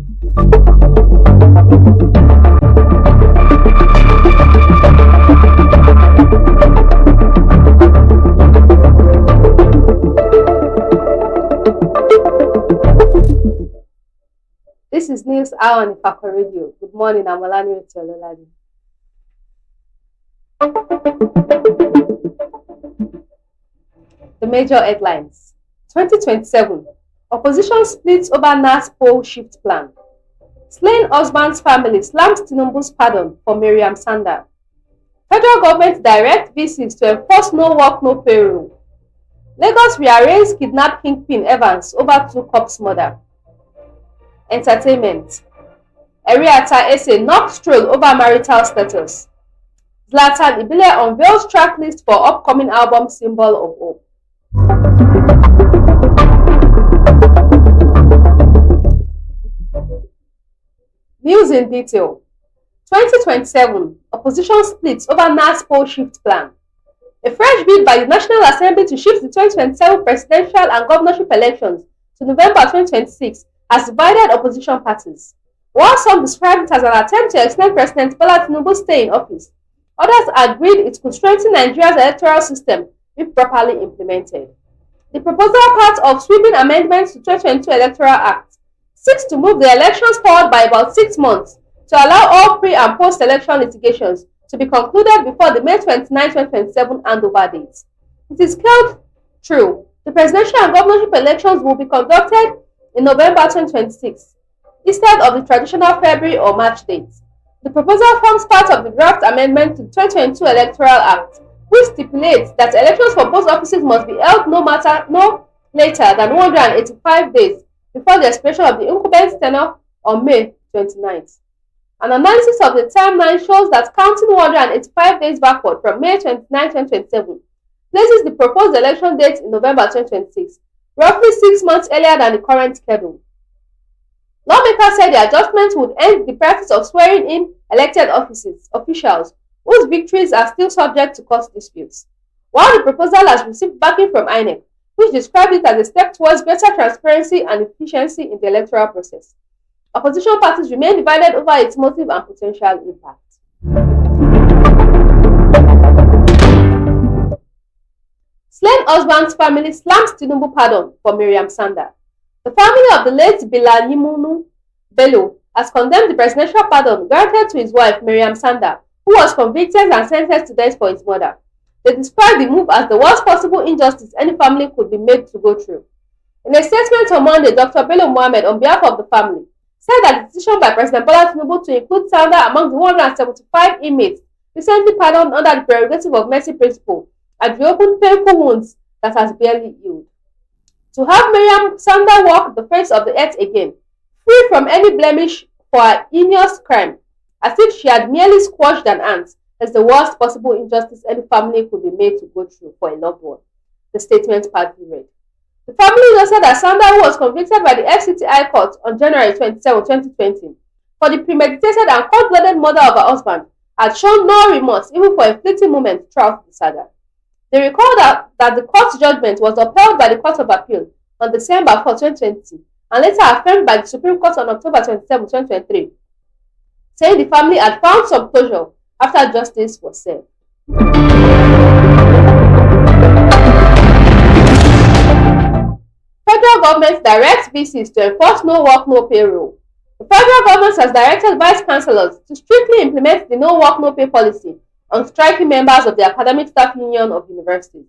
This is News Hour on Ifako Radio. Good morning, I'm Olanireti Ololade. The major headlines. 2027. Opposition splits over NAS poll shift plan. Slain husband's family slams Tinubu's pardon for Miriam Sanda. Federal government direct VCs to enforce no work, no pay rule. Lagos rearranges kidnapped Kingpin Evans over 2 cops murder. Entertainment. Eriata Ese knocked stroll over marital status. Zlatan Ibile unveils track list for upcoming album Symbol of Hope. News in detail. 2027. Opposition splits over NAS poll shift plan. A fresh bid by the National Assembly to shift the 2027 presidential and governorship elections to November 2026 has divided opposition parties. While some described it as an attempt to extend President Bola Tinubu's stay in office, others agreed it could strengthen Nigeria's electoral system if properly implemented. The proposal, part of sweeping amendments to the 2022 Electoral Act, seeks to move the elections forward by about 6 months to allow all pre- and post-election litigations to be concluded before the May 29, 2027 handover date. It is scaled true. The presidential and governorship elections will be conducted in November 2026 instead of the traditional February or March dates. The proposal forms part of the draft amendment to the 2022 Electoral Act, which stipulates that elections for both offices must be held no later than 185 days before the expiration of the incumbent's tenure on May 29th. An analysis of the timeline shows that counting 185 days backward from May 29, 2027 places the proposed election date in November 2026, roughly 6 months earlier than the current schedule. Lawmakers said the adjustment would end the practice of swearing in elected officials whose victories are still subject to court disputes. While the proposal has received backing from INEC, which described it as a step towards greater transparency and efficiency in the electoral process, opposition parties remain divided over its motive and potential impact. Slain husband's family slams Tinubu pardon for Miriam Sanda. The family of the late Bilayimunu Bello has condemned the presidential pardon granted to his wife Miriam Sanda, who was convicted and sentenced to death for his murder. They described the move as the worst possible injustice any family could be made to go through. In a statement on Monday, Dr. Bello Mohammed, on behalf of the family, said that the decision by President Bola Tinubu to include Sanda among the 175 inmates recently pardoned under the prerogative of mercy principle had reopened painful wounds that has barely healed. To have Miriam Sanda walk the face of the earth again, free from any blemish for her heinous crime, as if she had merely squashed an ant, is the worst possible injustice any family could be made to go through for a loved one, the statement partly read. The family noted that Sanda, who was convicted by the FCT High Court on January 27, 2020, for the premeditated and cold-blooded murder of her husband, had shown no remorse even for a fleeting moment throughout the saga. They recall that the court's judgment was upheld by the Court of Appeal on December 4, 2020, and later affirmed by the Supreme Court on October 27, 2023, saying the family had found some closure after justice was served. Federal government directs VCs to enforce no work, no pay rule. The federal government has directed vice chancellors to strictly implement the no work, no pay policy on striking members of the Academic Staff Union of Universities.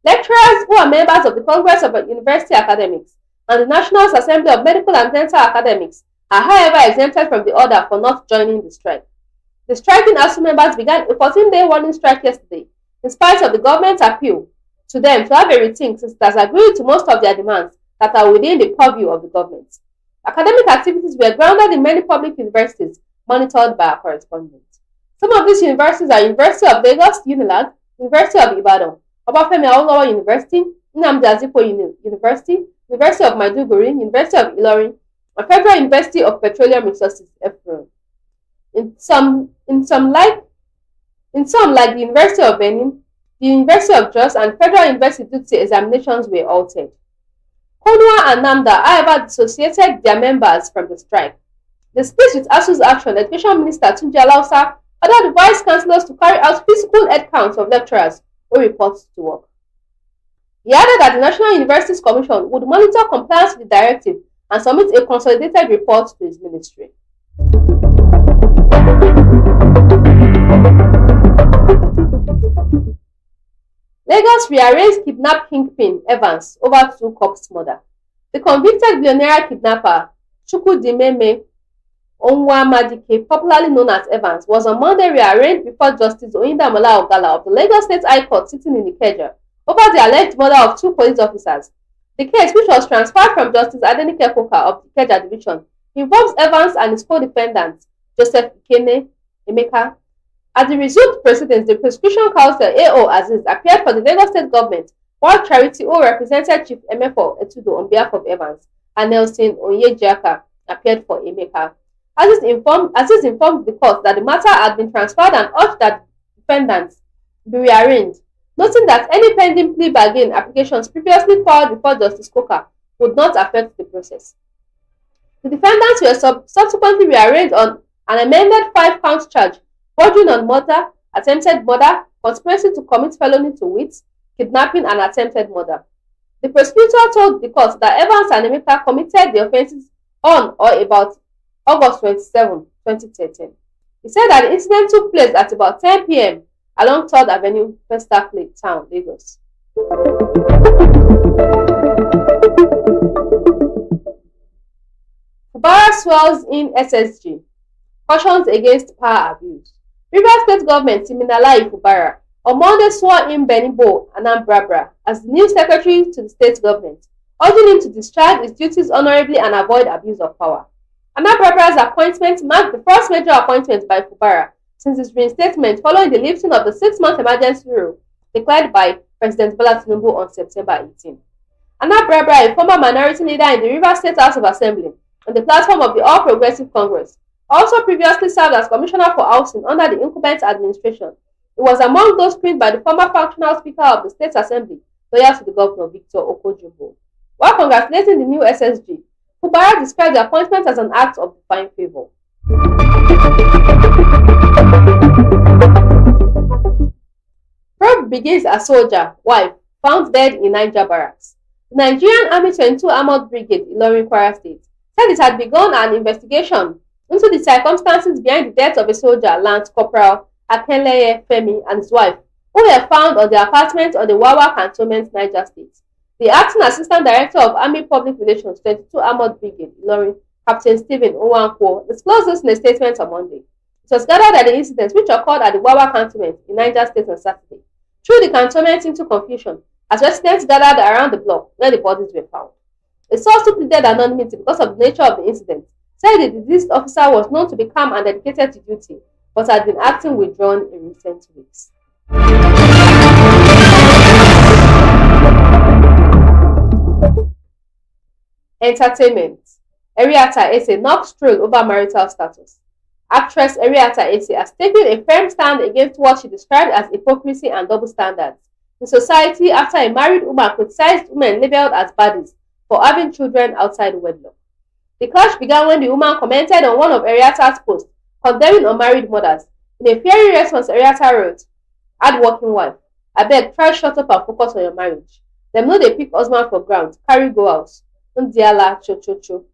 Lecturers who are members of the Congress of University Academics and the National Assembly of Medical and Dental Academics are however exempted from the order for not joining the strike. The striking ASU members began a 14-day warning strike yesterday, in spite of the government's appeal to them to have a rethink since it has agreed to most of their demands that are within the purview of the government. Academic activities were grounded in many public universities monitored by our correspondents. Some of these universities are University of Lagos, UNILAG, University of Ibadan, Obafemi Awolowo University, Nnamdi Azikiwe University, University of Maiduguri, University of Ilorin, and Federal University of Petroleum Resources, FRO. In some, like the University of Benin, the University of Jos, and Federal University Dutse examinations were altered. Konwa and NAMDA, however, dissociated their members from the strike, Displeased with ASU's action, Education Minister Tunji Alausa ordered the vice chancellors to carry out physical head counts of lecturers who report to work. He added that the National Universities Commission would monitor compliance with the directive and submit a consolidated report to his ministry. Lagos rearranged kidnap kingpin Evans over two corpse murder. The convicted billionaire kidnapper Chukwudimeme Onwamadike, popularly known as Evans, was on Monday rearranged before Justice Oyindamola Ogala of the Lagos State High Court sitting in Ikeja over the alleged murder of two police officers. The case, which was transferred from Justice Adenike Koka of the Ikeja Division, involves Evans and his co-defendant, Joseph Ikene Emeka. At the resumed proceedings, the prosecution counsel A.O. Aziz appeared for the Lagos State government, while Charity O represented Chief Emefo Etudo on behalf of Evans, and Nelson Onyejiaka appeared for Emeka. Aziz informed the court that the matter had been transferred and urged that defendants be rearranged, noting that any pending plea bargain applications previously filed before Justice Coker would not affect the process. The defendants were subsequently rearranged on an amended 5-count charge bordering on murder, attempted murder, conspiracy to commit felony to wit, kidnapping, and attempted murder. The prosecutor told the court that Evans and Emeka committed the offences on or about August 27, 2013. He said that the incident took place at about 10 p.m. along 3rd Avenue, Festac Town, Lagos. Fubara swells in SSG, cautions against power abuse. Rivers State Government Siminalayi Fubara on Monday swore in Benibo Anambra as the new secretary to the state government, urging him to discharge his duties honorably and avoid abuse of power. Anambra's appointment marked the first major appointment by Fubara since his reinstatement following the lifting of the 6-month emergency rule declared by President Bola Tinubu on September 18. Anambra, a former minority leader in the Rivers State House of Assembly on the platform of the All Progressive Congress, also previously served as Commissioner for Housing under the incumbent administration. He was among those screened by the former factional Speaker of the State Assembly, loyal to the Governor Victor Okojobo. While congratulating the new SSG, Fubara described the appointment as an act of divine favor. Probe begins as soldier, wife, found dead in Niger barracks. The Nigerian Army 22 Armored Brigade, Ilorin, Kwara State, said it had begun an investigation into the circumstances behind the death of a soldier, Lance Corporal Akenleye Femi, and his wife, who were found on their apartment on the Wawa Cantonment, Niger State. The Acting Assistant Director of Army Public Relations, 22 Armored Brigade, Ilorin, Captain Stephen Owankwo, disclosed this in a statement on Monday. It was gathered that the incident, which occurred at the Wawa Cantonment in Niger State on Saturday, threw the cantonment into confusion as residents gathered around the block where the bodies were found. A source who pleaded anonymity because of the nature of the incident said the deceased officer was known to be calm and dedicated to duty, but had been acting withdrawn in recent weeks. Entertainment. Eriata Ese knocks troll over marital status. Actress Eriata Ese has taken a firm stand against what she described as hypocrisy and double standards in society after a married woman criticized women labeled as baddies for having children outside wedlock. The clash began when the woman commented on one of Eriata's posts condemning unmarried mothers. In a fiery response, Eriata wrote, "Hard-working wife, abeg try shut up and focus on your marriage. Dem no dey pick husband for ground, carry go house. Ndiala cho cho cho."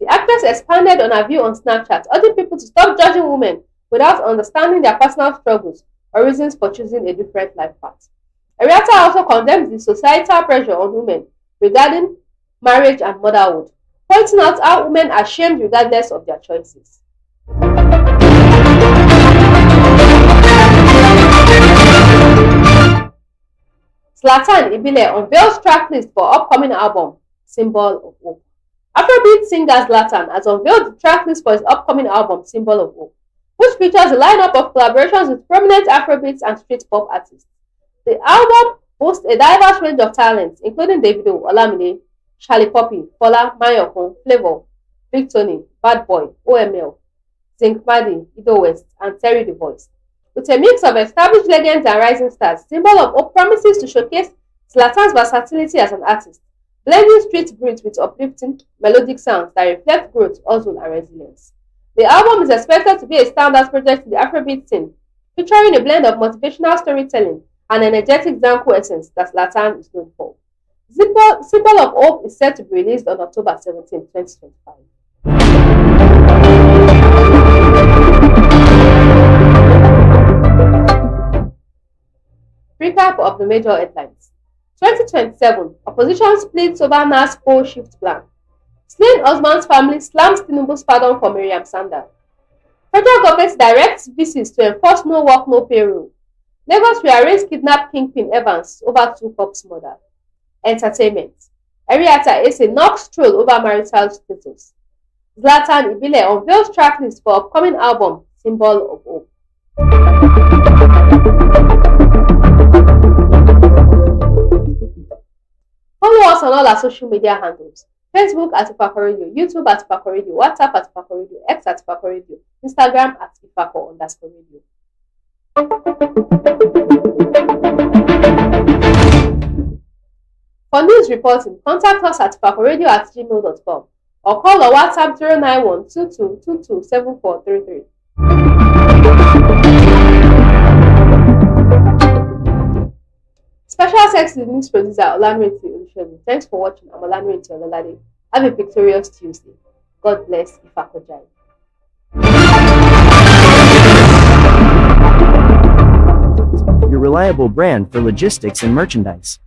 The actress expanded on her view on Snapchat, urging people to stop judging women without understanding their personal struggles or reasons for choosing a different life path. Eriata also condemned the societal pressure on women regarding marriage and motherhood, pointing out how women are shamed regardless of their choices. Zlatan Ibile unveils track list for upcoming album, Symbol of Hope. Afrobeat singer Zlatan has unveiled the track list for his upcoming album, Symbol of Hope, which features a lineup of collaborations with prominent Afrobeats and street pop artists. The album boasts a diverse range of talents, including Davido, Olamide, Charlie Poppy, Fola, Mayokun, Flavor, Big Tony, Bad Boy, OML, Zinc Madi, Ido West, and Terry the Voice. With a mix of established legends and rising stars, Symbol of Hope promises to showcase Zlatan's versatility as an artist, blending street grit with uplifting, melodic sounds that reflect growth, hustle, and resilience. The album is expected to be a standout project in the Afrobeat scene, featuring a blend of motivational storytelling and energetic Zanku essence that Zlatan is known for. Symbol of Hope is set to be released on October 17, 2025. Recap of the major headlines. 2027, opposition splits over NAS poll shift plan. Slain Osman's family slams Tinubu's pardon for Miriam Sanda. Federal government directs VCs to enforce no work, no pay rule. Lagos rearrange kidnapped Kingpin Evans over two cops murder. Entertainment. Eriata Ese knocks troll over marital status. Zlatan Ibile unveils tracklist for upcoming album, Symbol of Hope. Follow us on all our social media handles. Facebook at Ifako Radio, YouTube at Ifako Radio, WhatsApp at Ifako Radio, X at Ifako Radio, Instagram at Ifako_radio. For news reporting, contact us at ifakoradio@gmail.com or call or WhatsApp 091 2222 7433. Special thanks to the news producer Olanireti. Thanks for watching. I'm Olanireti Ololade. Have a victorious Tuesday. God bless Ifako Jai. Your reliable brand for logistics and merchandise.